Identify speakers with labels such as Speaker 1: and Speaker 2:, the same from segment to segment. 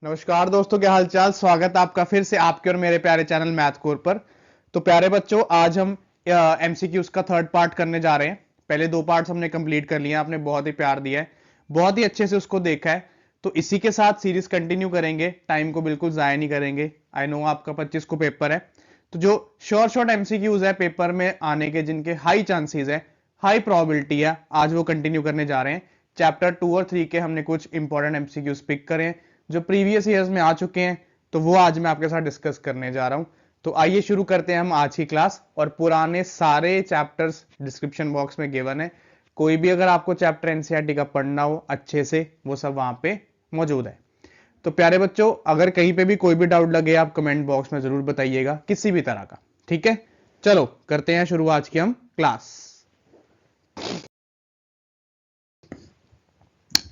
Speaker 1: नमस्कार दोस्तों, क्या हालचाल। स्वागत है आपका फिर से आपके और मेरे प्यारे चैनल मैथ कोर पर। तो प्यारे बच्चों, आज हम एमसीक्यूज का थर्ड पार्ट करने जा रहे हैं। पहले दो पार्ट्स हमने कंप्लीट कर लिए हैं, आपने बहुत ही प्यार दिया है, बहुत ही अच्छे से उसको देखा है। तो इसी के साथ सीरीज कंटिन्यू करेंगे, टाइम को बिल्कुल जाया नहीं करेंगे। आई नो आपका 25 को पेपर है, तो जो शॉर्ट एमसीक्यूज है पेपर में आने के, जिनके हाई चांसेस है, हाई प्रोबेबिलिटी है, आज वो कंटिन्यू करने जा रहे हैं। चैप्टर 2 और 3 के हमने कुछ इंपॉर्टेंट एमसीक्यूज पिक करें जो प्रीवियस ईयर्स में आ चुके हैं, तो वो आज मैं आपके साथ डिस्कस करने जा रहा हूं। तो आइए शुरू करते हैं हम आज की क्लास। और पुराने सारे चैप्टर्स डिस्क्रिप्शन बॉक्स में गिवन है, कोई भी अगर आपको चैप्टर एनसीईआरटी का पढ़ना हो अच्छे से, वो सब वहां पे मौजूद है। तो प्यारे बच्चों, अगर कहीं पे भी कोई भी डाउट लगे आप कमेंट बॉक्स में जरूर बताइएगा, किसी भी तरह का। ठीक है, चलो करते हैं शुरू आज की हम क्लास।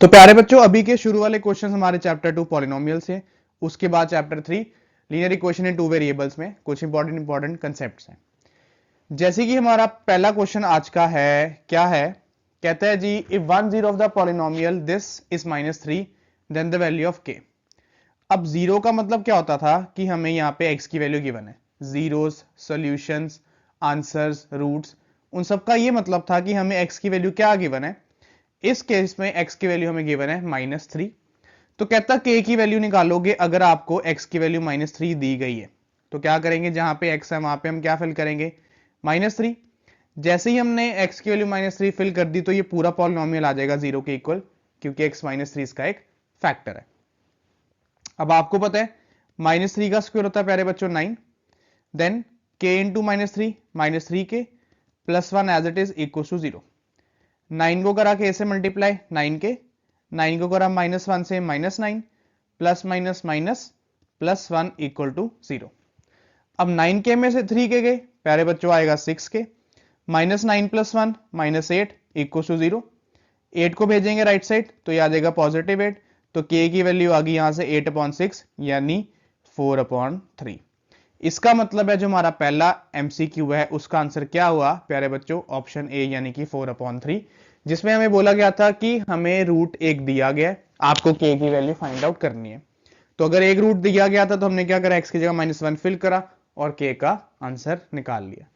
Speaker 1: तो प्यारे बच्चों, अभी के शुरू वाले क्वेश्चन हमारे चैप्टर 2 पॉलिनोमियल से, उसके बाद chapter 3 linear equation in two variables में कुछ इंपॉर्टेंट कंसेप्ट्स हैं। जैसे कि हमारा पहला क्वेश्चन आज का है, क्या है, कहता है जी, if one zero of the polynomial this is -3 then the value of k. अब जीरो का मतलब क्या होता था कि हमें यहाँ पे एक्स की वैल्यू गिवन है, जीरोस, सॉल्यूशंस, आंसर्स, रूट्स, उन सब का ये मतलब था कि हमें एक्स की वैल्यू क्या गिवन है। इस केस में एक्स की वैल्यू हमें गिवन है -3। तो कहता के की वैल्यू निकालोगे अगर आपको एक्स की वैल्यू -3 दी गई है, तो क्या करेंगे, जहां पे एक्स है वहां पे हम क्या फिल करेंगे, -3। जैसे ही हमने एक्स की वैल्यू -3 फिल कर दी, तो ये पूरा पॉलिनोमियल आ जाएगा जीरो के इक्वल, क्योंकि एक्स -3 इसका एक फैक्टर है। अब आपको पता है -3 का स्क्वायर होता है प्यारे बच्चों 9, देन के इंटू -3 -3 के plus 1 as it is equal to 0। 9 को करा के से मल्टीप्लाई 9 के, 9 को करा -1 से -9, plus minus minus plus 1 equal to 0। अब 9 के में से 3 के गए, प्यारे बच्चों आएगा 6 के, -9 प्लस 1 -8 इक्वल टू 0। 8 को भेजेंगे राइट साइड तो ये आ जाएगा +8। तो के की वैल्यू आ गई यहां से 8/6 यानी 4/3। इसका मतलब है जो हमारा पहला एमसीक्यू है उसका आंसर क्या हुआ प्यारे बच्चों, ऑप्शन ए यानी कि 4/3, जिसमें हमें बोला गया था कि हमें रूट एक दिया गया है, आपको के की वैल्यू फाइंड आउट करनी है। तो अगर एक रूट दिया गया था तो हमने क्या करा, एक्स की जगह -1 फिल करा और के का आंसर निकाल लिया।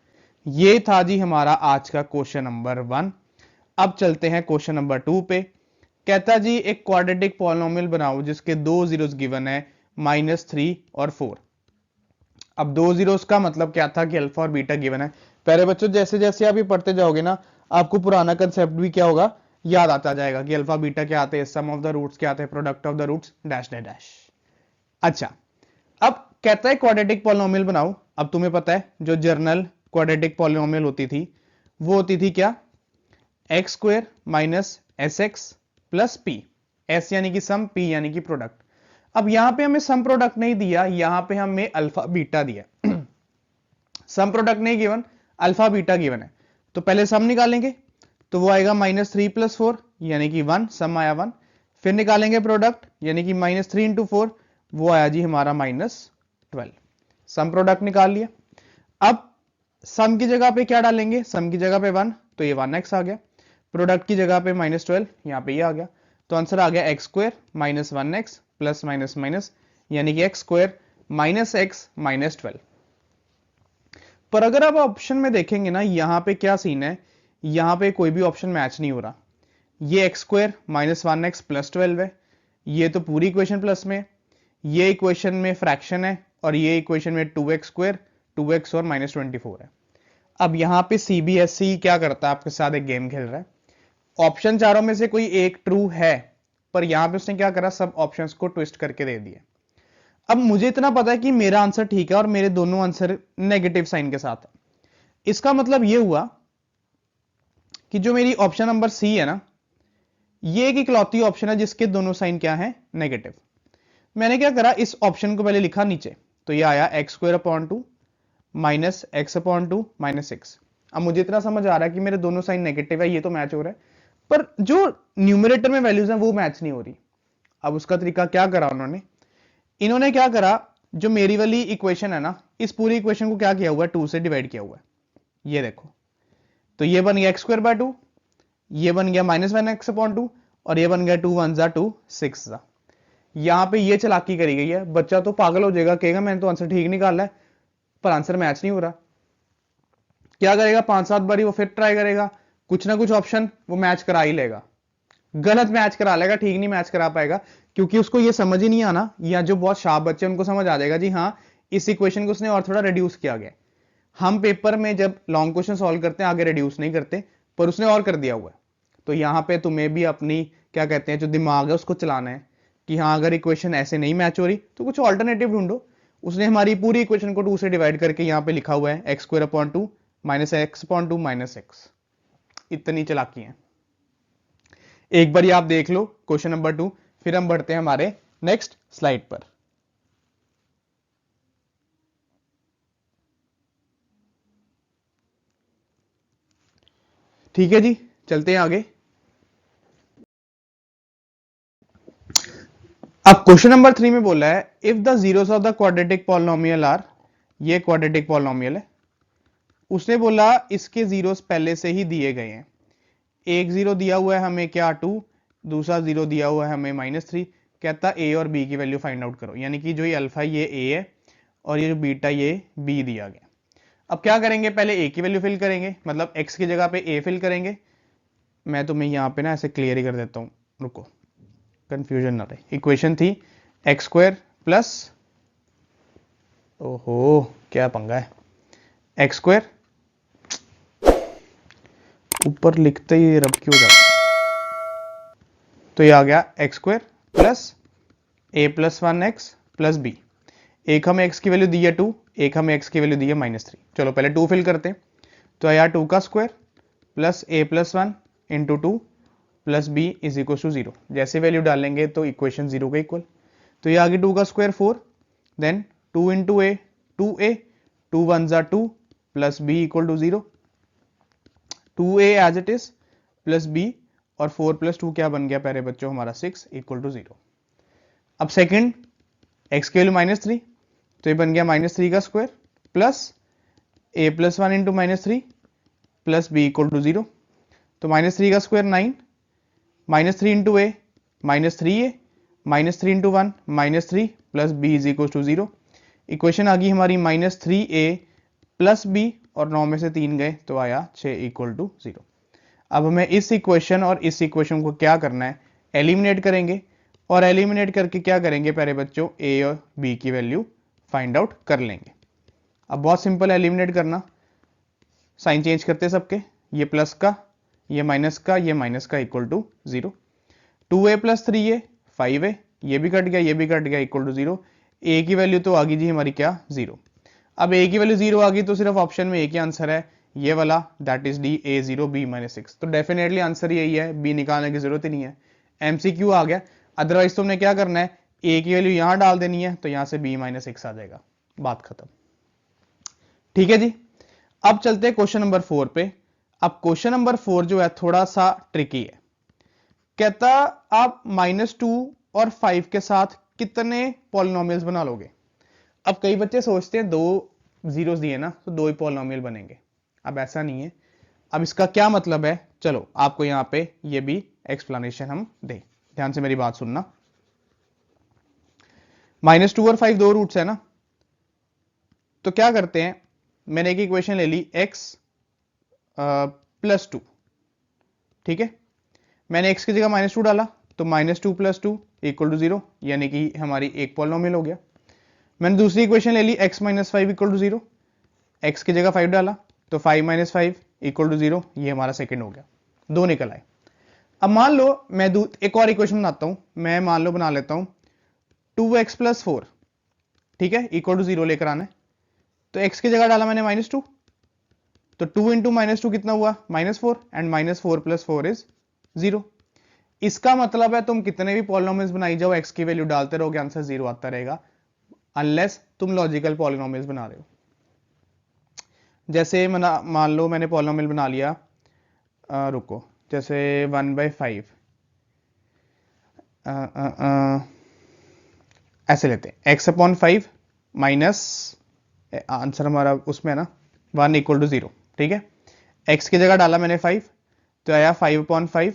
Speaker 1: ये था जी हमारा आज का क्वेश्चन नंबर 1। अब चलते हैं क्वेश्चन नंबर 2 पे। कहता जी, एक क्वाड्रेटिक पॉलिनोमियल बनाओ जिसके दो जीरोस गिवन है, -3 और 4। अब दो जीरोस का मतलब क्या था कि अल्फा और बीटा गिवन है। प्यारे बच्चों, जैसे जैसे आप ये पढ़ते जाओगे ना, आपको पुराना कंसेप्ट भी क्या होगा, याद आता जाएगा कि अल्फा बीटा क्या आते हैं, सम ऑफ द रूट्स क्या आते हैं, product of the roots dash dash dash. अच्छा, अब कहता है क्वाड्रेटिक पॉलिनोमियल बनाओ। अब तुम्हें पता है जो जर्नल क्वाड्रेटिक पॉलिनोमियल होती थी वो होती थी क्या, x square minus S x plus P. S यानी कि सम, पी यानी कि प्रोडक्ट। अब यहां पे हमें सम प्रोडक्ट नहीं दिया, यहां पे हमें अल्फा बीटा दिया। सम प्रोडक्ट नहीं गिवन, अल्फा बीटा गिवन है। तो पहले सम निकालेंगे, तो वो आएगा -3 + 4 यानी कि 1, सम आया 1। फिर निकालेंगे प्रोडक्ट यानी कि -3 इंटू 4, वो आया जी हमारा -12। सम प्रोडक्ट निकाल लिया। अब सम की जगह पे क्या डालेंगे, सम की जगह पे 1, तो ये 1x आ गया। प्रोडक्ट की जगह पे -12, यहां पे ये आ गया। तो आंसर आ गया x square -1x plus minus minus यानी कि एक्स स्क्वायर -x -12। पर अगर आप ऑप्शन में देखेंगे ना, यहां पे क्या सीन है, यहां पे कोई भी ऑप्शन मैच नहीं हो रहा। ये एक्स स्क्वायर -1x प्लस 12 है, ये तो पूरी इक्वेशन प्लस में, ये इक्वेशन में फ्रैक्शन है, और ये इक्वेशन में 2x स्क्वायर 2x और -24 है। अब यहां पे सीबीएसई क्या करता है, आपके साथ एक गेम खेल रहा है। ऑप्शन चारों में से कोई एक ट्रू है, पर यहां पे उसने क्या करा, सब ऑप्शंस को ट्विस्ट करके दे दिए। अब मुझे इतना पता है कि मेरा आंसर ठीक है और मेरे दोनों आंसर नेगेटिव साइन के साथ है। इसका मतलब यह हुआ कि जो मेरी ऑप्शन नंबर सी है ना, ये एक इकलौती ऑप्शन है जिसके दोनों साइन क्या है, नेगेटिव। मैंने क्या करा, इस ऑप्शन को पहले लिखा नीचे, तो ये आया x² माइनस x/2 -6। अब मुझे इतना समझ आ रहा है कि मेरे दोनों साइन नेगेटिव है, ये तो मैच हो रहा है, पर जो न्यूमरेटर में वैल्यूज है वो मैच नहीं हो रही। अब उसका तरीका क्या करा उन्होंने, इन्होंने क्या करा, जो मेरी वाली इक्वेशन है ना, इस पूरी इक्वेशन को क्या किया हुआ है, 2 से डिवाइड किया हुआ है। ये देखो, तो ये बन गया x²/2, ये बन गया -1x/2, और ये बन गया 2 1 2 6। यहां पे ये चालाकी करी गई है, बच्चा तो पागल हो जाएगा, कहेगा मैंने तो आंसर ठीक निकाला है पर आंसर मैच नहीं हो रहा। क्या करेगा, 5-7 बारी वो फिर ट्राई करेगा, कुछ ना कुछ ऑप्शन वो मैच करा ही लेगा, गलत मैच करा लेगा, ठीक नहीं मैच करा पाएगा, क्योंकि उसको ये समझ ही नहीं आना, या जो बहुत शार्प बच्चे उनको समझ आ जाएगा जी हाँ इस इक्वेशन को उसने और थोड़ा रिड्यूस किया गया। हम पेपर में जब लॉन्ग क्वेश्चन सॉल्व करते हैं आगे रिड्यूस नहीं करते, पर उसने और कर दिया हुआ है। तो यहां पे तुम्हें भी अपनी क्या कहते हैं जो दिमाग है उसको चलाना है कि हाँ अगर इक्वेशन ऐसे नहीं मैच हो रही तो कुछ ऑल्टरनेटिव ढूंढो। उसने हमारी पूरी इक्वेशन को 2 से डिवाइड करके यहाँ पे लिखा हुआ है x² minus x/2 minus x। इतनी चालाकी है। एक बार आप देख लो क्वेश्चन नंबर 2, फिर हम बढ़ते हैं हमारे नेक्स्ट स्लाइड पर। ठीक है जी, चलते हैं आगे। अब क्वेश्चन नंबर 3 में बोला है if the zeros of the quadratic polynomial are, ये क्वाड्रेटिक पॉलिनोमियल है, उसने बोला इसके जीरोस पहले से ही दिए गए हैं। एक जीरो दिया हुआ है हमें क्या 2, दूसरा जीरो दिया हुआ है हमें -3, कहता ए और बी की वैल्यू फाइंड आउट करो, यानी कि जो ये अल्फा ये ए है और ये जो बीटा ये बी दिया गया। अब क्या करेंगे, पहले ए की वैल्यू फिल करेंगे, मतलब एक्स की जगह पे ए फिल करेंगे। मैं तुम्हें यहाँ पे ना ऐसे क्लियर ही कर देता हूँ, रुको कंफ्यूजन ना रहे। इक्वेशन थी x² प्लस, ओहो क्या पंगा है, x², ऊपर लिखते ही रब क्यों जाता, तो ये आ गया x² plus a+1x plus b। एक हमें x की वैल्यू दी है 2, एक हमें x की वैल्यू दी है -3। चलो पहले 2 फिल करते हैं, तो आया 2 का square plus a+1 into 2 plus b is equal to 0। जैसे वैल्यू डालेंगे तो इक्वेशन 0 के इक्वल, तो ये आगे 2 का स्क्वायर 4, देन 2 इंटू ए 2a, 2 1 जा 2 plus b equal to 0, 2a as it is plus b, और 4 + 2 क्या बन गया प्यारे बच्चों हमारा 6 इक्वल टू 0। अब सेकंड x की वैल्यू -3, तो ये बन गया -3 का square plus a+1 into -3 plus b equal to 0, तो -3 का square 9, -3 into a -3a, -3 into 1 -3 plus b is equal to 0। Equation आ गई हमारी -3a प्लस b, और 9 में से 3 गए तो आया 6 इक्वल टू 0। अब हमें इस इक्वेशन और इस इक्वेशन को क्या करना है, एलिमिनेट करेंगे, और एलिमिनेट करके क्या करेंगे प्यारे बच्चों, ए और बी की वैल्यू फाइंड आउट कर लेंगे। अब बहुत सिंपल एलिमिनेट करना, साइन चेंज करते सबके, ये प्लस का ये माइनस का ये माइनस का equal to 0, 2a plus 3a 5a, ये भी कट गया ये भी कट गया इक्वल टू 0। ए की वैल्यू तो आ गई जी हमारी क्या 0। अब ए की वैल्यू 0 आ गई तो सिर्फ ऑप्शन में एक ही आंसर है, ये वाला, that is D a0 b -6। तो डेफिनेटली आंसर यही है, बी निकालने की जरूरत ही नहीं है, एमसीक्यू आ गया। अदरवाइज तुमने क्या करना है, ए की वैल्यू यहां डाल देनी है, तो यहां से b -6 आ जाएगा, बात खत्म। ठीक है जी, अब चलते हैं क्वेश्चन नंबर 4 पे। अब क्वेश्चन नंबर 4 जो है थोड़ा सा ट्रिकी है, कहता आप -2 और 5 के साथ कितने पॉलिनोमियल्स बना लोगे। अब कई बच्चे सोचते हैं 2 जीरोस दिए ना तो 2 ही पॉलिनोमियल बनेंगे, अब ऐसा नहीं है। अब इसका क्या मतलब है, चलो आपको यहां पे ये भी एक्सप्लेनेशन हम दें, ध्यान से मेरी बात सुनना। -2 और 5 दो रूट्स है ना, तो क्या करते हैं, मैंने एक इक्वेशन ले ली x +2, ठीक है, मैंने x की जगह -2 डाला, तो -2 + 2 इक्वल टू 0, यानी कि हमारी एक पॉलिनोमियल हो गया। मैंने दूसरी इक्वेशन ले ली x - 5 इक्वल टू 0, x की जगह 5 डाला, तो 5 - 5 इक्वल टू 0, ये हमारा सेकंड हो गया, दो निकल आए। अब मान लो मैं एक और इक्वेशन बनाता हूं, मैं मान लो बना लेता हूं 2x + 4, ठीक है, इक्वल टू 0 लेकर आना है, तो x की जगह डाला मैंने -2, तो 2 इंटू -2 कितना हुआ -4, एंड -4 + 4 इज 0। इसका मतलब है तुम कितने भी पॉलिनोमियल्स बनाई जाओ, x की वैल्यू डालते रहोगे, आंसर 0 आता रहेगा, अनलेस तुम लॉजिकल पॉलिनोमियल्स बना रहे हो। जैसे मान लो मैंने पॉलिनोमियल बना लिया, रुको, जैसे 1/5, ऐसे लेते हैं x/5 माइनस, आंसर हमारा उसमें है ना 1 इक्वल टू 0, ठीक है, x की जगह डाला मैंने 5, तो आया 5/5,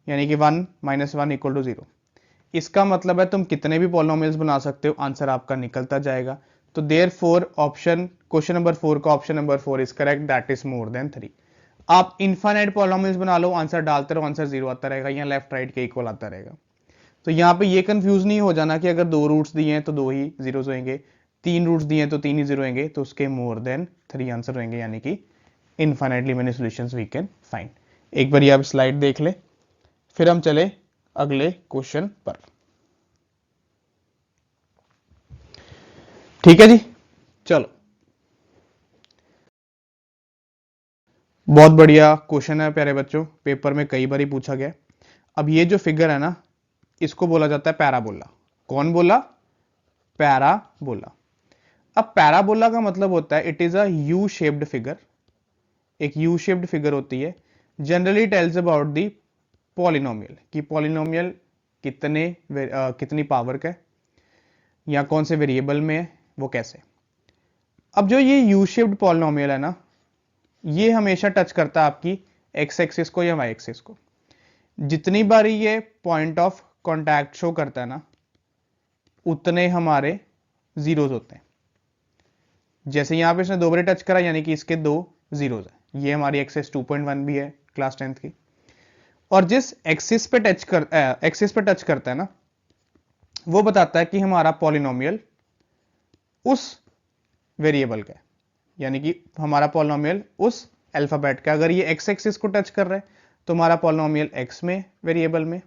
Speaker 1: यानी कि 1 - 1 इक्वल टू 0। इसका मतलब है तुम कितने भी पॉलिनोमियल्स बना सकते हो, आंसर आपका निकलता जाएगा। तो देयरफॉर ऑप्शन क्वेश्चन नंबर 4 का option number 4 is correct, that is more than 3। आप इनफाइनाइट पॉलिनोमियल्स बना लो, आंसर डालते रहो, आंसर 0 आता रहेगा, यहाँ लेफ्ट राइट के इक्वल आता रहेगा। तो यहाँ पे ये कंफ्यूज नहीं हो जाना कि अगर 2 रूट्स दिए हैं तो 2 ही जीरोस होंगे, 3 रूट्स दिए हैं तो 3 ही जीरो होंगे, तो उसके मोर देन 3 आंसर होंगे, यानी कि infinitely many solutions we can find. एक बार आप स्लाइड देख ले, फिर हम चले अगले क्वेश्चन पर। ठीक है जी, चलो बहुत बढ़िया क्वेश्चन है प्यारे बच्चों, पेपर में कई बार ही पूछा गया। अब ये जो फिगर है ना, इसको बोला जाता है पैराबोला। कौन बोला? पैराबोला। अब पैराबोला का मतलब होता है it is a U shaped figure. एक यू शेप्ड फिगर होती है, generally tells about the polynomial, कि पॉलिनोमियल कितनी पावर का है या कौन से वेरिएबल में है, वो कैसे। अब जो ये यू शेप्ड पॉलिनोमियल है ना, ये हमेशा टच करता है आपकी एक्स एक्सिस को या वाई एक्सिस को। जितनी बार ये पॉइंट ऑफ कॉन्टैक्ट शो करता है ना, उतने हमारे जीरोज होते हैं। जैसे यहां पे इसने 2 बार टच करा, यानी कि इसके 2 जीरोज है। ये हमारी एक्सिस 2.1 भी है क्लास 10th की। और जिस एक्सिस पे टच करता है ना, वो बताता है कि हमारा पॉलिनोमियल उस वेरिएबल का है, यानी कि हमारा पॉलिनोमियल उस अल्फाबेट का। अगर ये एक्स एक्सिस को टच कर रहा है तो हमारा पॉलिनोमियल एक्स में वेरिएबल में,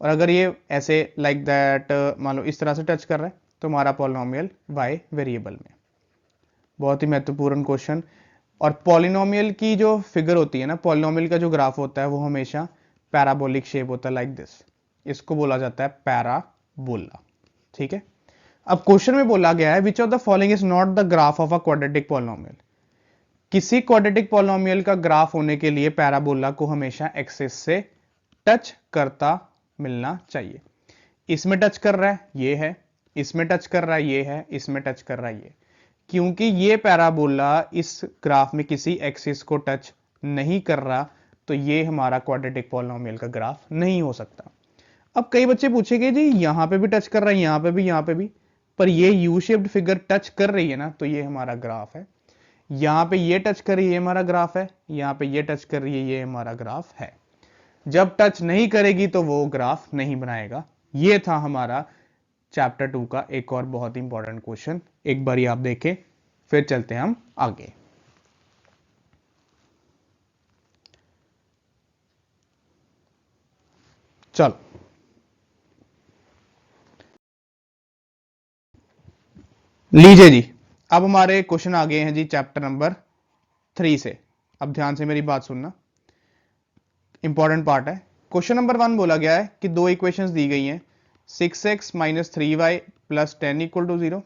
Speaker 1: और अगर ये ऐसे लाइक दैट मान लो इस तरह से टच कर रहा है तो हमारा पॉलिनोमियल वाई वेरिएबल में। बहुत ही महत्वपूर्ण क्वेश्चन। और पॉलिनोमियल की जो फिगर होती है ना, पॉलिनोमियल का जो ग्राफ होता है वो हमेशा पैराबोलिक शेप होता है, लाइक दिस। इसको बोला जाता है पैराबोला। ठीक है। अब क्वेश्चन में बोला गया है which of the following is not the graph of a quadratic polynomial. किसी क्वाड्रेटिक पॉलिनोमियल का ग्राफ होने के लिए पैराबोला को हमेशा एक्सिस से टच करता मिलना चाहिए। इसमें टच कर रहा है, ये है, इसमें टच कर रहा है, ये है, इसमें टच कर रहा है, ये। क्योंकि ये पैराबोला इस ग्राफ में किसी एक्सिस को टच नहीं कर रहा, तो ये हमारा क्वाड्रेटिक पॉलिनोमियल का ग्राफ नहीं हो सकता। अब कई बच्चे पूछेंगे जी यहां पे भी टच कर रहा है, यहां पे भी, यहां पे भी, पर ये यू शेप्ड फिगर टच कर रही है ना, तो ये हमारा ग्राफ है। यहां पे ये टच कर रही है, ये हमारा ग्राफ है, यहां पे ये टच कर रही है, ये हमारा ग्राफ है। जब टच नहीं करेगी तो वो ग्राफ नहीं बनाएगा। ये था हमारा चैप्टर 2 का एक और बहुत ही इंपॉर्टेंट क्वेश्चन। एक बार आप देखें, फिर चलते हैं हम आगे। चलो लीजिए जी, अब हमारे क्वेश्चन आ गए हैं जी चैप्टर नंबर 3 से। अब ध्यान से मेरी बात सुनना, इंपॉर्टेंट पार्ट है। क्वेश्चन नंबर 1 बोला गया है कि 2 इक्वेशंस दी गई हैं, 6x minus 3y plus 10 equal to 0।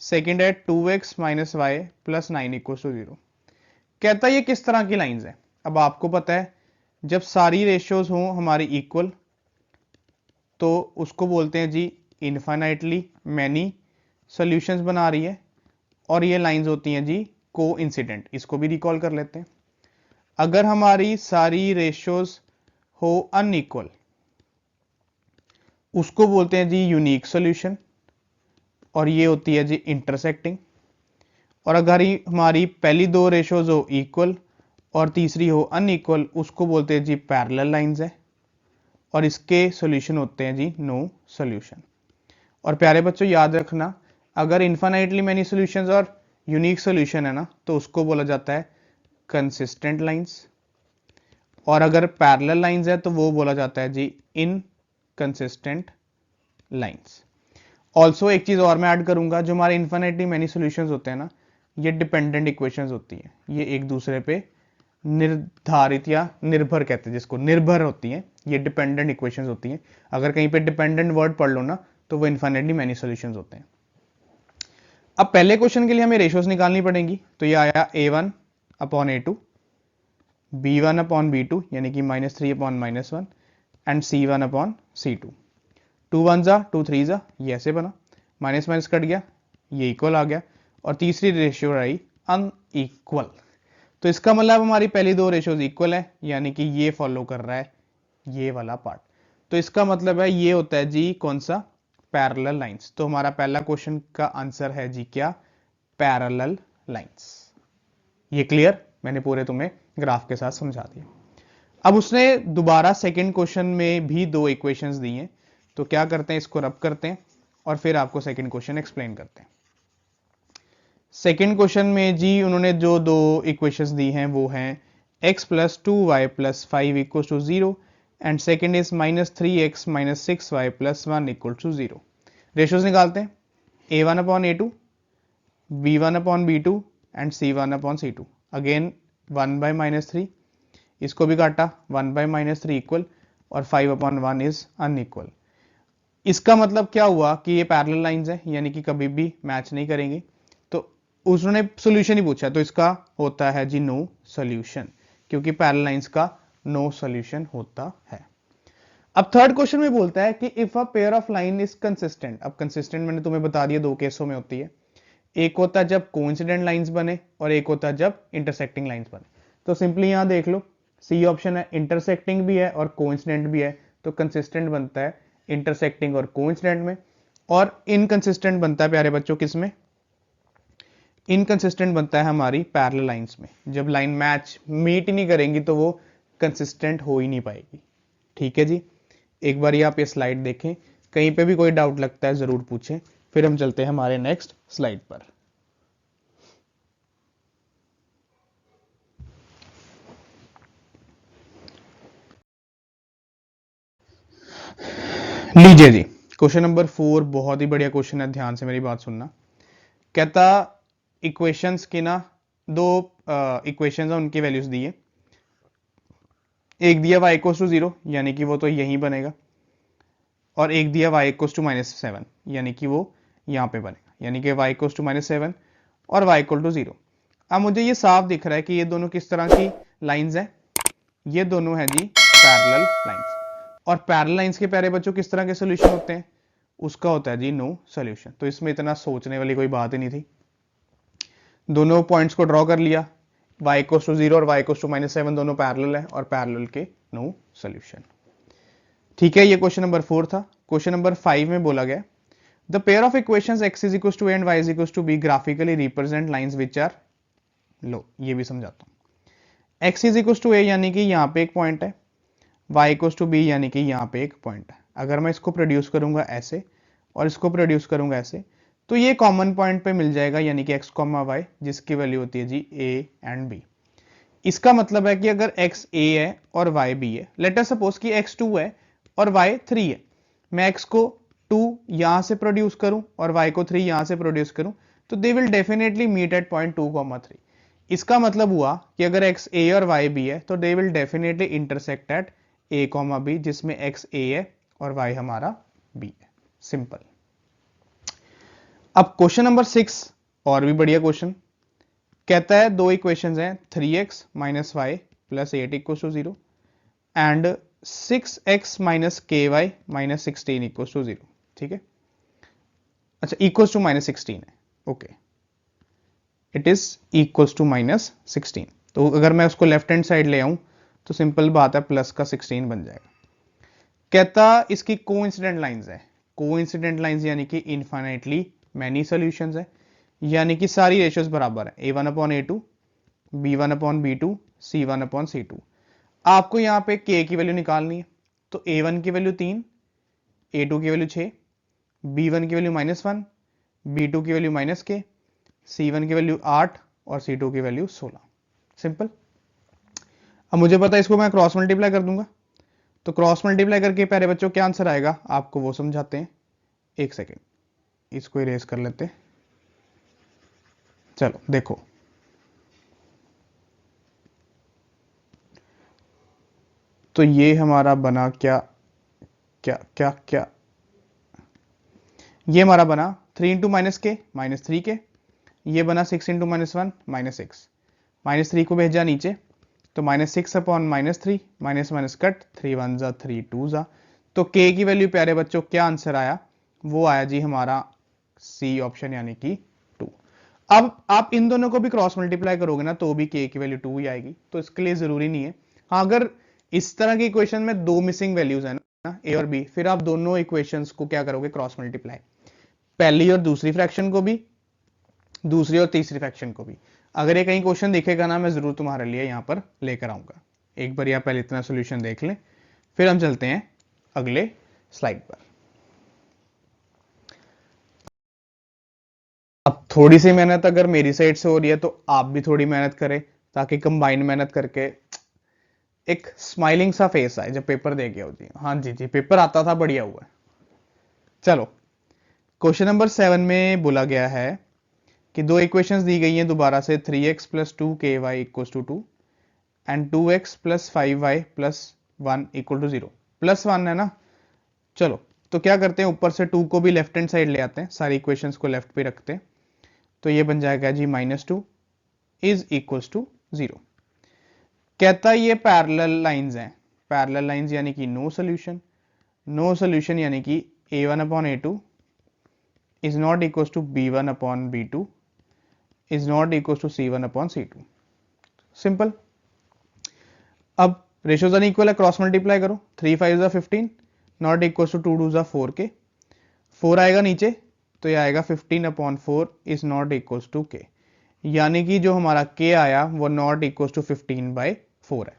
Speaker 1: Second है 2x minus y plus 9 equal to 0। कहता है ये किस तरह की लाइंस है। अब आपको पता है जब सारी रेशियोज हों हमारी इक्वल, तो उसको बोलते हैं जी इनफाइनाइटली मैनी सॉल्यूशंस बना रही है, और ये लाइंस होती हैं जी कोइंसिडेंट। इसको भी रिकॉल कर लेते हैं। अगर हमारी सारी रेशियोज हो अनइक्वल, उसको बोलते हैं जी यूनिक सॉल्यूशन, और ये होती है जी इंटरसेक्टिंग। और अगर हमारी पहली 2 रेशियोज हो इक्वल और तीसरी हो अनइक्वल, उसको बोलते हैं जी पैरेलल लाइंस है, और इसके सॉल्यूशन होते हैं जी नो सॉल्यूशन। और प्यारे बच्चों याद रखना, अगर इनफाइनाइटली मेनी सॉल्यूशंस और यूनिक सॉल्यूशन है ना, तो उसको बोला जाता है कंसिस्टेंट लाइंस, और अगर पैरेलल लाइंस है तो वो बोला जाता है जी इनकंसिस्टेंट लाइंस। ऑल्सो एक चीज और मैं ऐड करूंगा, जो हमारे इनफाइनाइटली मेनी सॉल्यूशंस होते हैं ना, ये डिपेंडेंट इक्वेशंस होती हैं। ये एक दूसरे पे निर्धारित या निर्भर कहते हैं जिसको, निर्भर होती हैं। ये डिपेंडेंट इक्वेशंस होती हैं। अगर कहीं पे डिपेंडेंट वर्ड पढ़ लो ना, तो वो इनफाइनाइटली मेनी सॉल्यूशंस होते हैं। अब पहले क्वेश्चन के लिए हमें रेशियोज निकालनी पड़ेंगी। तो ये आया a1 upon a2, b1 upon b2 यानी कि -3 upon -1, and c1 upon c2। 2 1 जा 2 3 जा, ये ऐसे बना, माइनस माइनस कट गया, ये इक्वल आ गया, और तीसरी रेशियो आई अनइक्वल। तो इसका मतलब हमारी पहली 2 रेशियोज इक्वल है, यानी कि ये फॉलो कर रहा है ये वाला पार्ट। तो इसका मतलब है ये होता है जी कौन सा, पैरेलल लाइंस। तो हमारा पहला क्वेश्चन का आंसर है जी क्या, पैरेलल लाइंस। ये क्लियर, मैंने पूरे तुम्हें ग्राफ के साथ समझा दिया। अब उसने दोबारा सेकंड क्वेश्चन में भी दो इक्वेशंस दी हैं, तो क्या करते हैं, इसको रब करते हैं और फिर आपको सेकंड क्वेश्चन एक्सप्लेन करते हैं। सेकंड क्वेश्चन में जी उन्होंने जो दो इक्वेशंस दी हैं वो हैं x plus 2y plus 5 equal to 0 and second is minus 3x minus 6y plus 1 equal to 0। Ratios निकालते हैं, a1 upon a2, b1 upon b2 and c1 upon c2। Again 1 by minus 3, इसको भी काटा 1 by minus 3 equal, और 5 upon 1 is unequal. इसका मतलब क्या हुआ कि ये पैरेलल लाइंस है, यानी कि कभी भी मैच नहीं करेंगे। तो उसने सॉल्यूशन ही पूछा, तो इसका होता है जी नो सॉल्यूशन, क्योंकि पैरेलल लाइंस का नो सॉल्यूशन होता है। अब थर्ड क्वेश्चन में बोलता है कि if a pair of line is consistent. अब कंसिस्टेंट मैंने तुम्हें बता दिया दो केसों में होती है, एक होता है जब कोइंसिडेंट लाइंस बने और एक होता है जब इंटरसेक्टिंग लाइंस बने। तो सिंपली यहां देख लो, सी ऑप्शन है, इंटरसेक्टिंग भी है और कोइंसिडेंट भी है, तो कंसिस्टेंट बनता है इंटरसेक्टिंग और कोइंसिडेंट में, और इनकंसिस्टेंट बनता है प्यारे बच्चों किस में, इनकंसिस्टेंट बनता है हमारी पैरेलल लाइंस में। जब लाइन मैच मीट ही नहीं करेंगी तो वो कंसिस्टेंट हो ही नहीं पाएगी। ठीक है जी, एक बार ये आप ये स्लाइड देखें, कहीं पे भी कोई डाउट लगता है जरूर पूछें, फिर हम चलते हैं हमारे नेक्स्ट स्लाइड पर। लीजिए जी, क्वेश्चन नंबर 4 बहुत ही बढ़िया क्वेश्चन है, ध्यान से मेरी बात सुनना। कहता इक्वेशंस की ना दो इक्वेशंस हैं, उनकी वैल्यूज दी है। एक दिया y इक्वल्स टू 0, यानी कि वो तो यहीं बनेगा, और एक दिया y इक्वल्स टू -7, यानी कि वो यहां पे बनेगा, यानी कि y इक्वल्स टू -7 और y इक्वल टू 0। अब मुझे ये साफ दिख रहा है कि ये दोनों किस तरह की लाइंस हैं, ये दोनों है जी पैरेलल लाइंस। और पैरेलल लाइंस के प्यारे बच्चों किस तरह के सॉल्यूशन होते हैं, उसका होता है जी नो सॉल्यूशन। तो इसमें इतना सोचने वाली कोई बात ही नहीं थी, दोनों पॉइंट्स को ड्रॉ कर लिया, y इक्वल्स टू 0 और y इक्वल्स टू -7 दोनों पैरेलल है और पैरेलल के नो सॉल्यूशन। ठीक है, ये क्वेश्चन नंबर 4 था। क्वेश्चन नंबर 5 में बोला गया the pair of equations x is equals to a and y is equals to b graphically represent lines which are, लो ये भी समझाता हूं। x is equals to a यानी कि यहां पे एक पॉइंट है, y इक्वल्स टू b यानी कि यहां पे एक पॉइंट है। अगर मैं इसको प्रोड्यूस करूंगा ऐसे और इसको प्रोड्यूस करूंगा ऐसे, तो ये कॉमन पॉइंट पे मिल जाएगा, यानी कि x, y, जिसकी वैल्यू होती है जी a एंड b। इसका मतलब है कि अगर x a है और y b है, लेट अस सपोज कि x 2 है और y 3 है, मैं x को 2 यहां से प्रोड्यूस करूं और y को 3 यहां से प्रोड्यूस करूं, तो they will definitely meet at point 2, 3। इसका मतलब हुआ कि अगर x a और y b है तो they will definitely intersect at a, b, जिसमें x a है और y हमारा b है। सिंपल। अब क्वेश्चन नंबर 6 और भी बढ़िया क्वेश्चन, कहता है दो इक्वेशंस हैं 3x minus y plus 8 equal to 0 and 6x minus k y minus 16 equal to 0। ठीक है, अच्छा इक्वल टू -16 है, okay, it is equal to -16। तो अगर मैं उसको लेफ्ट हैंड साइड ले आऊं तो सिंपल बात है, प्लस का 16 बन जाएगा। कहता इसकी कोइंसिडेंट लाइंस है, कोइंसिडेंट लाइंस यानी कि इनफाइनाइटली मैनी सॉल्यूशंस है, यानी कि सारी रेशियोज बराबर है, a1 upon a2, b1 upon b2, c1 upon c2। आपको यहां पे k की वैल्यू निकालनी है, तो a1 की वैल्यू 3, a2 की वैल्यू 6, b1 की वैल्यू -1, b2 की वैल्यू -k, c1 की वैल्यू 8 और c2 की वैल्यू 16। सिंपल। अब मुझे पता है इसको मैं क्रॉस मल्टीप्लाई कर दूंगा, तो क्रॉस मल्टीप्लाई करके प्यारे बच्चों क्या आंसर आएगा आपको वो समझाते हैं। एक सेकेंड, इसको इरेज कर लेते हैं। चलो देखो, तो ये हमारा बना क्या क्या क्या क्या, ये हमारा बना 3 इंटू माइनस के -3k, ये बना 6 इंटू -1 -6, -3 को भेजा नीचे, तो -6 अपॉन -3, माइनस माइनस कट, 3 1 जा 3 2 जा, तो k की वैल्यू प्यारे बच्चों क्या आंसर आया, वो आया जी हमारा सी ऑप्शन यानी कि 2। अब आप इन दोनों को भी क्रॉस मल्टीप्लाई करोगे ना तो भी k की वैल्यू 2 ही आएगी, तो इसके लिए जरूरी नहीं है। हाँ, अगर इस तरह की इक्वेशन में दो मिसिंग वैल्यूज है ना, ना, ए और बी, फिर आप दोनों इक्वेशंस को क्या करोगे, क्रॉस मल्टीप्लाई, पहली और दूसरी फ्रैक्शन को भी, दूसरी और तीसरी फ्रैक्शन को भी। अगर ये कहीं क्वेश्चन दिखेगा ना, मैं जरूर तुम्हारे लिए यहाँ पर लेकर आऊंगा। एक बार आप पहले इतना सोल्यूशन देख लें, फिर हम चलते हैं अगले स्लाइड पर। अब थोड़ी सी मेहनत अगर मेरी साइड से हो रही है तो आप भी थोड़ी मेहनत करें, ताकि कंबाइंड मेहनत करके एक स्माइलिंग सा फेस आए जब पेपर दे गया होती है। हाँ जी जी, पेपर आता था, बढ़िया हुआ है। चलो, क्वेश्चन नंबर 7 में बोला गया है कि दो इक्वेशंस दी गई हैं दोबारा से, 3x plus 2ky equal to 2 and 2x plus 5y plus 1 equal to 0। Plus 1 है ना, चलो तो क्या करते हैं, ऊपर से 2 को भी लेफ्ट हैंड साइड ले आते हैं, सारी इक्वेशंस को लेफ्ट पे रखते हैं, तो ये बन जाएगा जी -2 इज इक्वल्स टू 0। कहता है ये पैरेलल लाइंस हैं, पैरेलल लाइंस यानी कि नो सोल्यूशन, नो सोल्यूशन यानी कि a1 upon a2 is not equals to b1 upon b2 is not equals to c1 upon c2। Simple. अब रेशियोज अनइक्वल है, क्रॉस मल्टीप्लाई करो, 3 5 जा 15 नॉट इक्वल्स टू 2 2 जा 4 के, 4 आएगा नीचे तो ये आएगा 15 upon 4 is not equals to k, यानी कि जो हमारा के आया वो नॉट इक्वल्स टू 15/4 है।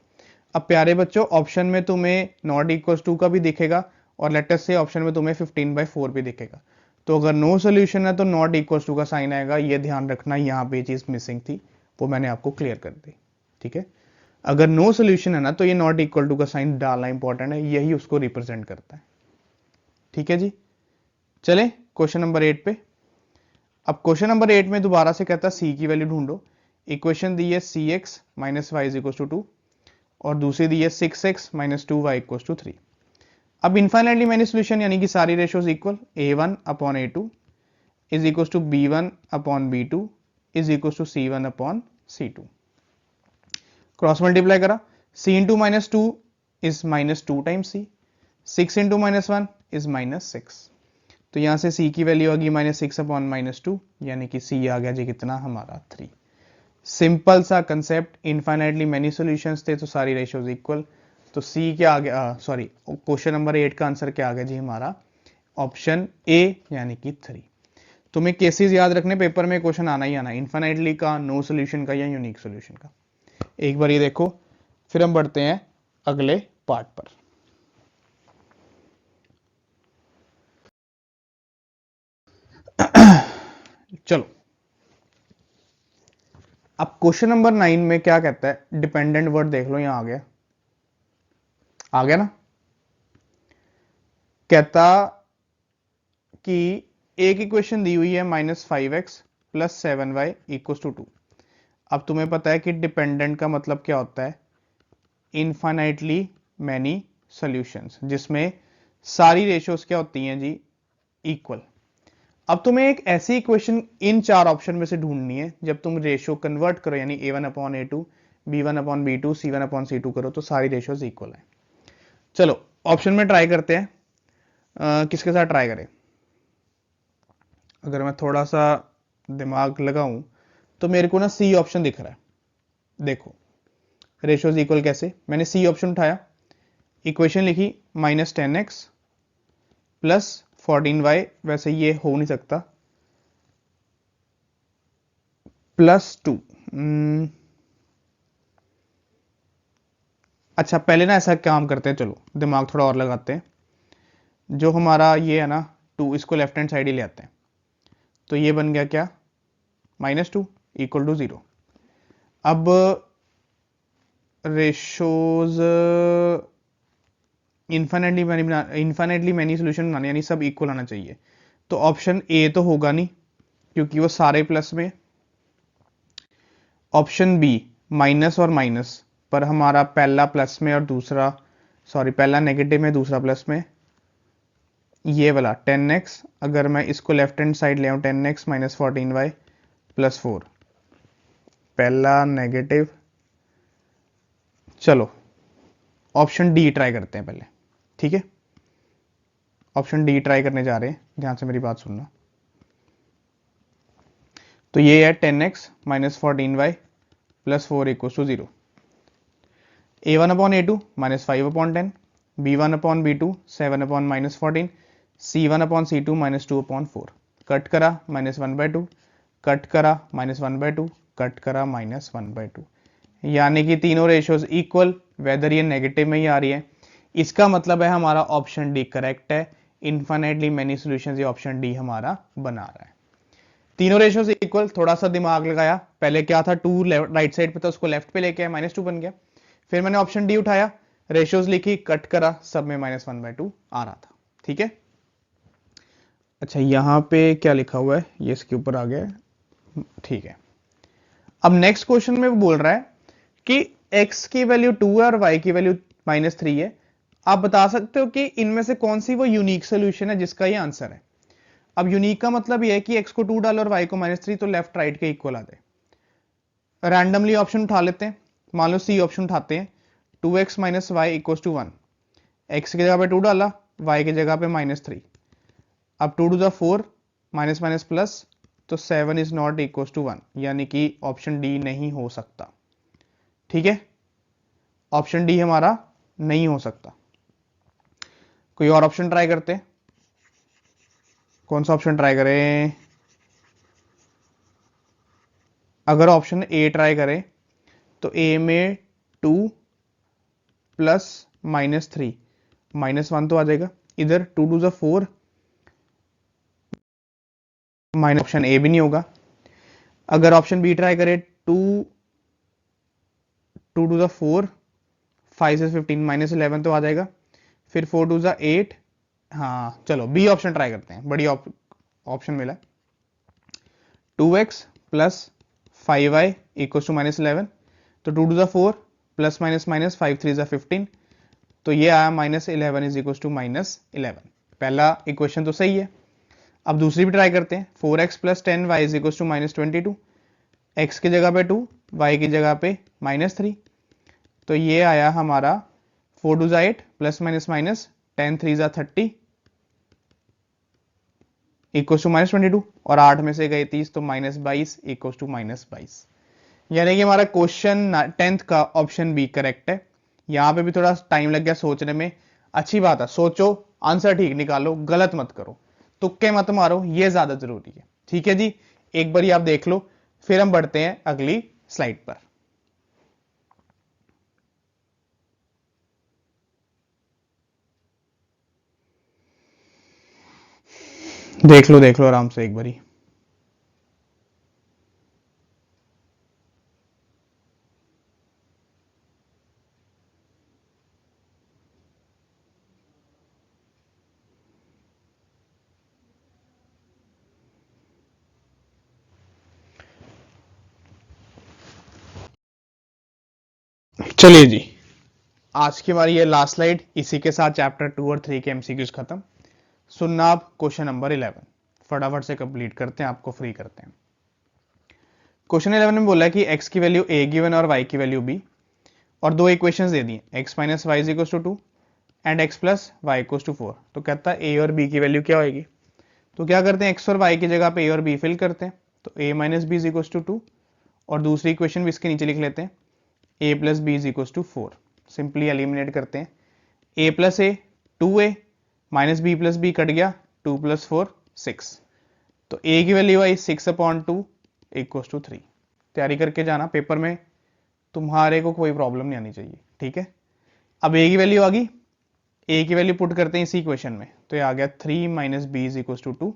Speaker 1: अब प्यारे बच्चों, ऑप्शन में तुम्हें नॉट इक्वल्स टू का भी दिखेगा और लेटर से ऑप्शन में तुम्हें 15/4 भी दिखेगा, तो अगर नो सोल्यूशन है तो नॉट इक्वल्स टू का साइन आएगा, ये ध्यान रखना, यहाँ पे चीज मिसिंग थी, वो मैंने आपको क्लियर कर दी। ठीक है, अगर नो सोल्यूशन है ना तो ये नॉट इक्वल टू का साइन डालना इंपॉर्टेंट है, यही उसको रिप्रेजेंट करता है। ठीक है जी, चले क्वेश्चन नंबर 8 पे। अब क्वेश्चन नंबर 8 में दोबारा से कहता है सी की वैल्यू ढूंढो। इक्वेशन दी है cx minus y is equal to 2 और दूसरी दी है 6x minus 2y equal to 3। अब इनफाइनाइटली मैनी सोल्यूशन यानी कि सारी ratios equal, a1 upon a2 is equal to b1 upon b2 is equal to c1 upon c2। Cross multiply करा, c into minus 2 is minus 2 times c, 6 into minus 1 is minus 6, तो यहां से c की value आ गई -6 upon -2, यानी कि c आ गया जी कितना हमारा 3। सिंपल सा कंसेप्ट, इनफाइनाइटली मेनी सॉल्यूशंस थे तो सारी रेशियोज इक्वल, तो c क्या आ गया, सॉरी क्वेश्चन नंबर 8 का आंसर क्या आ गया जी हमारा, ऑप्शन ए यानी कि 3। तुम्हें केसेस याद रखने, पेपर में क्वेश्चन आना ही आना, इनफाइनाइटली का, नो सोल्यूशन का या यूनिक सोल्यूशन का। एक बार ये देखो, फिर हम बढ़ते हैं अगले पार्ट पर। चलो, अब क्वेश्चन नंबर 9 में क्या कहता है, डिपेंडेंट वर्ड देख लो, यहां आ गया, आ गया ना। कहता कि एक इक्वेशन दी हुई है -5x plus 7y equal to 2। अब तुम्हें पता है कि डिपेंडेंट का मतलब क्या होता है, इनफाइनाइटली मैनी सॉल्यूशंस, जिसमें सारी रेशियोज क्या होती हैं जी, इक्वल। अब तुम्हें एक ऐसी इक्वेशन इन चार ऑप्शन में से ढूंढनी है, जब तुम रेशियो कन्वर्ट करो, यानी a1 upon a2, b1 upon b2, c1 upon c2 करो, तो सारी रेशियोज इक्वल है। चलो ऑप्शन में ट्राई करते हैं, किसके साथ ट्राई करें। अगर मैं थोड़ा सा दिमाग लगाऊं तो मेरे को ना सी ऑप्शन दिख रहा है। देखो रेशियोज इक्वल कैसे, मैंने सी ऑप्शन उठाया, इक्वेशन लिखी -10x प्लस 14y, वैसे ये हो नहीं सकता, +2। अच्छा पहले ना ऐसा काम करते हैं, चलो दिमाग थोड़ा और लगाते हैं, जो हमारा ये है ना 2, इसको लेफ्ट हैंड साइड ही ले आते हैं, तो ये बन गया क्या, -2 इक्वल टू 0। अब रेशोज इन्फाइनाइटली मैनी सोल्यूशन बनाने, यानी सब इक्वल आना चाहिए, तो ऑप्शन ए तो होगा नहीं क्योंकि वो सारे प्लस में। ऑप्शन बी माइनस और माइनस, पर हमारा पहला प्लस में और दूसरा, सॉरी पहला नेगेटिव में दूसरा प्लस में, ये वाला 10x, अगर मैं इसको लेफ्ट हैंड साइड ले आऊं, 10x माइनस 14y प्लस 4, पहला नेगेटिव। चलो ऑप्शन डी ट्राई करते हैं पहले, ठीक है, ऑप्शन डी ट्राई करने जा रहे हैं, ध्यान से मेरी बात सुनना। तो ये है 10x minus 14y plus 4 equal to 0, a1 upon a2 -5 upon 10, b1/b2 7/-14, c1/c2 -2/4, cut करा -1/2, कट करा -1/2, कट करा -1/2, यानी कि तीनों रेशियोज इक्वल, वेदर ये नेगेटिव में ही आ रही है। इसका मतलब है हमारा ऑप्शन डी करेक्ट है। इन्फाइनाइटली मेनी सॉल्यूशंस, ये ऑप्शन डी हमारा बना रहा है। तीनों रेशियोज इक्वल, थोड़ा सा दिमाग लगाया, पहले क्या था 2 राइट साइड पे था, उसको लेफ्ट पे लेके आया, -2 बन गया। फिर मैंने ऑप्शन डी उठाया, रेशियोज लिखी, कट करा, सब में -1/2 आ रहा था। ठीक है, अच्छा यहां पे क्या लिखा हुआ है, ये इसके ऊपर आ गया है। ठीक है, अब नेक्स्ट क्वेश्चन में बोल रहा है कि x की वैल्यू 2 है और y की वैल्यू -3 है। आप बता सकते हो कि इनमें से कौन सी वो यूनिक सोल्यूशन है जिसका ये आंसर है। अब यूनिक का मतलब ये है कि x को 2 डालो और y को -3, तो लेफ्ट राइट के इक्वल आ जाए। रैंडमली ऑप्शन उठा लेते हैं, मान लो सी ऑप्शन उठाते हैं, 2x - y = 1, x की जगह पे 2 डाला, y की जगह पे -3। अब 2 2 4, माइनस माइनस प्लस, तो 7 इज नॉट इक्वल टू 1, यानी कि ऑप्शन डी नहीं हो सकता। ठीक है, ऑप्शन डी हमारा नहीं हो सकता। कोई और ऑप्शन ट्राई करते हैं, कौन सा ऑप्शन ट्राई करें? अगर ऑप्शन ए ट्राई करें तो ए में 2 प्लस -3, -1 तो आ जाएगा इधर, 2 2 4, माइनस, ऑप्शन ए भी नहीं होगा। अगर ऑप्शन बी ट्राई करें, 2 2 4, 5 से 15, -11 तो आ जाएगा, फिर 4 2 8। हाँ चलो बी ऑप्शन ट्राई करते हैं, बड़ी ऑप्शन मिला। 2x प्लस 5y = -11, तो 2 2 4 प्लस माइनस माइनस 5 3 15, तो ये आया -11 इज इक्वल टू -11। पहला इक्वेशन तो सही है। अब दूसरी भी ट्राई करते हैं, 4x plus 10y is equal to -22, x की जगह पे 2, y की जगह पे -3, तो ये आया हमारा 4 2 8 plus minus minus 10 3 30 equal to -22, और 8 में से गए 30, तो -22 इक्वल टू -22, यानी कि हमारा क्वेश्चन 10th का ऑप्शन बी करेक्ट है। यहां पे भी थोड़ा टाइम लग गया सोचने में, अच्छी बात है, सोचो, आंसर ठीक निकालो, गलत मत करो, तुक्के मत मारो, ये ज्यादा जरूरी है। ठीक है जी, एक बार आप देख लो, फिर हम बढ़ते हैं अगली स्लाइड पर। देख लो आराम से एक बारी। चलिए जी, आज की हमारी ये लास्ट स्लाइड, इसी के साथ चैप्टर 2 और 3 के एमसीक्यूज खत्म। सुनना आप क्वेश्चन नंबर 11 फटाफट से कंप्लीट करते हैं, आपको फ्री करते हैं। क्वेश्चन 11 में बोला है कि x की वैल्यू a गिवन और y की वैल्यू b, और दो इक्वेशंस दे दी, x minus y is equal to 2 and x plus y equal to 4। तो कहता है a और b की वैल्यू क्या होगी। तो क्या करते हैं, x और y की जगह पे a और b फिल करते हैं, तो a minus b is equal to 2, और दूसरी इक्वेशन भी इसके नीचे लिख लेते हैं, a plus b is equal to 4। Simply eliminate करते हैं, a plus a 2a, minus b plus b cut गया, 2 प्लस 4 6, तो a की वैल्यू आई 6/2 इक्वल टू 3। तैयारी करके जाना, पेपर में तुम्हारे को कोई प्रॉब्लम नहीं आनी चाहिए। ठीक है, अब a की वैल्यू आ गई, a की वैल्यू पुट करते हैं इसी इक्वेशन में, तो ये आ गया 3 minus b is equal to 2,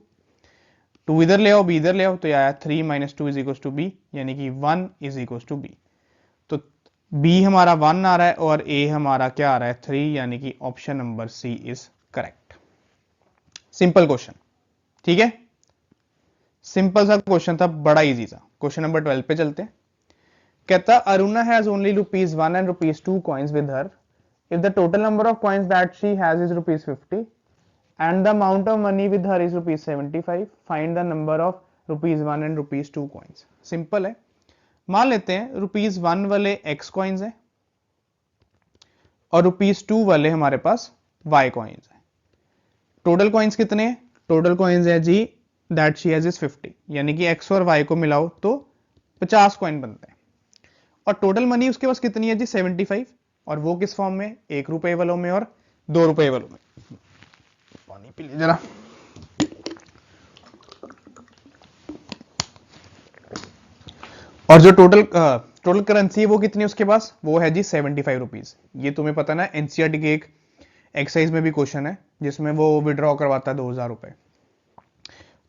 Speaker 1: 2 इधर ले आओ, b इधर ले आओ, तो ये आया 3 minus 2 is equal to b, यानी कि 1 इज इक्वल टू b। तो b हमारा 1 आ रहा है और a हमारा क्या आ रहा है 3, यानी कि option number C is correct. Simple question, ठीक है, सिंपल सा क्वेश्चन था, बड़ा इजी था। क्वेश्चन नंबर 12 पे चलते हैं। कहता Aruna has only ₹1 and ₹2 coins with her. If the total number of coins that she has is ₹50 and the amount of money with her is ₹75, find the number of ₹1 and ₹2 coins. Simple है, मान लेते हैं ₹1 वाले x coins है और ₹2 वाले हमारे पास y coins है। टोटल coins कितने हैं, टोटल coins है जी दैट शी हैज इज 50, यानी कि x और y को मिलाओ तो 50 कॉइन बनते हैं, और टोटल मनी उसके पास कितनी है जी 75, और वो किस फॉर्म में, ₹1 वालों में और ₹2 वालों में। पानी पी लीजिए जरा। और जो टोटल करेंसी है वो कितनी है उसके पास, वो है जी 75 रुपीज। ये तुम्हें पता ना, एनसीईआरटी के एक एक्सरसाइज में भी क्वेश्चन है जिसमें वो विड्रॉ करवाता है 2000 रुपए।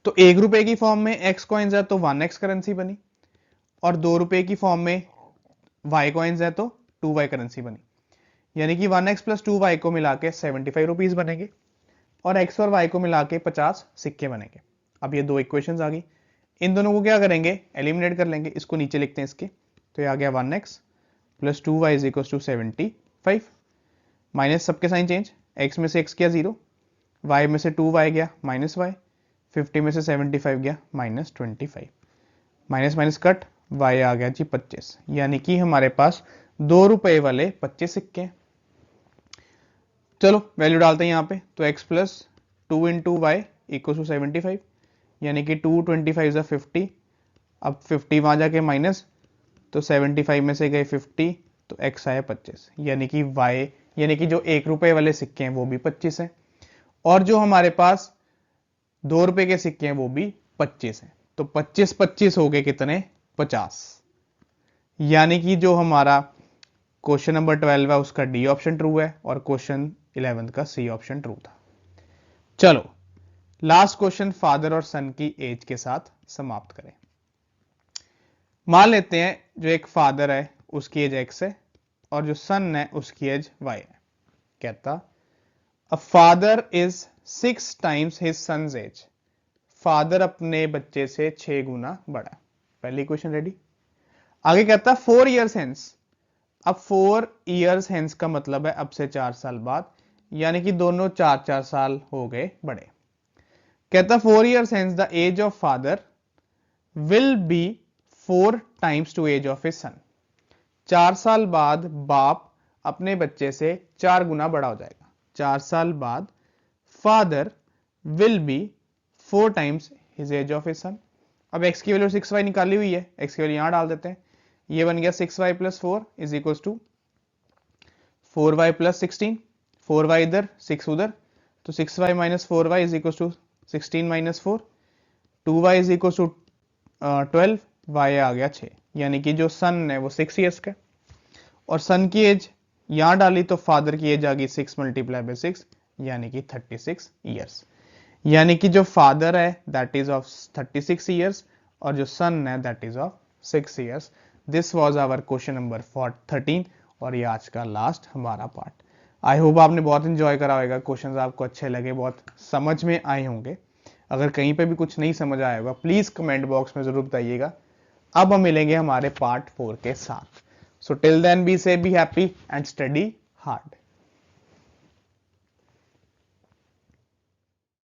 Speaker 1: तो ₹1 की फॉर्म में एक्स कॉइन्स है तो 1x करेंसी बनी, और ₹2 की फॉर्म में वाई कॉइन्स है तो 2y करेंसी बनी। यानी कि 1x प्लस 2y को मिला के 75 रुपीज बनेंगे, और x और y को मिला के 50 सिक्के बनेंगे। अब ये दो इक्वेशंस आ गई, इन दोनों को क्या करेंगे, एलिमिनेट कर लेंगे। इसको नीचे लिखते हैं इसके, तो ये आ गया 1x plus 2y is equal to 75, minus सबके साइन चेंज, x में से x गया 0, y में से 2y गया माइनस y, 50 में से 75 गया minus 25, minus minus cut, y आ गया जी 25। यानी कि हमारे पास ₹2 वाले 25 सिक्के हैं। चलो वैल्यू डालते हैं यहाँ पे, तो x plus 2 into y equal to 75, यानी कि 225 is 50। अब 50 वहां जाके माइनस, तो 75 में से गए 50, तो x आया 25। यानी कि y, यानी कि जो ₹1 वाले सिक्के हैं वो भी 25 हैं, और जो हमारे पास ₹2 के सिक्के हैं वो भी 25 हैं। तो 25 25 हो गए कितने, 50। यानी कि जो हमारा क्वेश्चन नंबर 12 है उसका डी ऑप्शन ट्रू है, और क्वेश्चन 11 का सी ऑप्शन ट्रू था। चलो लास्ट क्वेश्चन फादर और सन की एज के साथ समाप्त करें। मान लेते हैं जो एक फादर है उसकी एज x है, और जो सन है उसकी एज y है। कहता a father is 6 times his son's age. Father अपने बच्चे से 6 गुना बड़ा। पहली क्वेश्चन रेडी। आगे कहता 4 years hence। अब 4 years hence का मतलब है अब से 4 साल बाद, यानी कि दोनों 4-4 साल हो गए बड़े। कहता 4 years hence the age of father will be 4 times to age of his son। 4 साल बाद बाप अपने बच्चे से 4 गुना बड़ा हो जाएगा। 4 साल बाद father will be 4 times his age of his son. अब x की वैल्यू 6y निकाली हुई है, x की वैल्यू यहां डाल देते हैं। ये बन गया 6y plus 4 is equal to 4y plus 16, 4y इधर 6 उधर, तो 6y minus 4y is equal to 16 minus 4, 2y is equal to 12, y आ गया 6। यानी कि जो सन है वो 6 ईयर्स का, और सन की एज यहां डाली तो फादर की एज आ गई 6 मल्टीप्लाई बाय 6, यानी कि 36 ईयर्स। यानी कि जो फादर है दैट इज ऑफ 36 ईयर्स, और जो सन है that is of 6 years. This was our question number 13, और ये आज का लास्ट हमारा पार्ट। आई होप आपने बहुत इंजॉय करा होगा, क्वेश्चंस आपको अच्छे लगे, बहुत समझ में आए होंगे। अगर कहीं पे भी कुछ नहीं समझ आया होगा प्लीज कमेंट बॉक्स में जरूर बताइएगा। अब हम मिलेंगे हमारे पार्ट 4 के साथ। So till then be safe, be happy and study hard.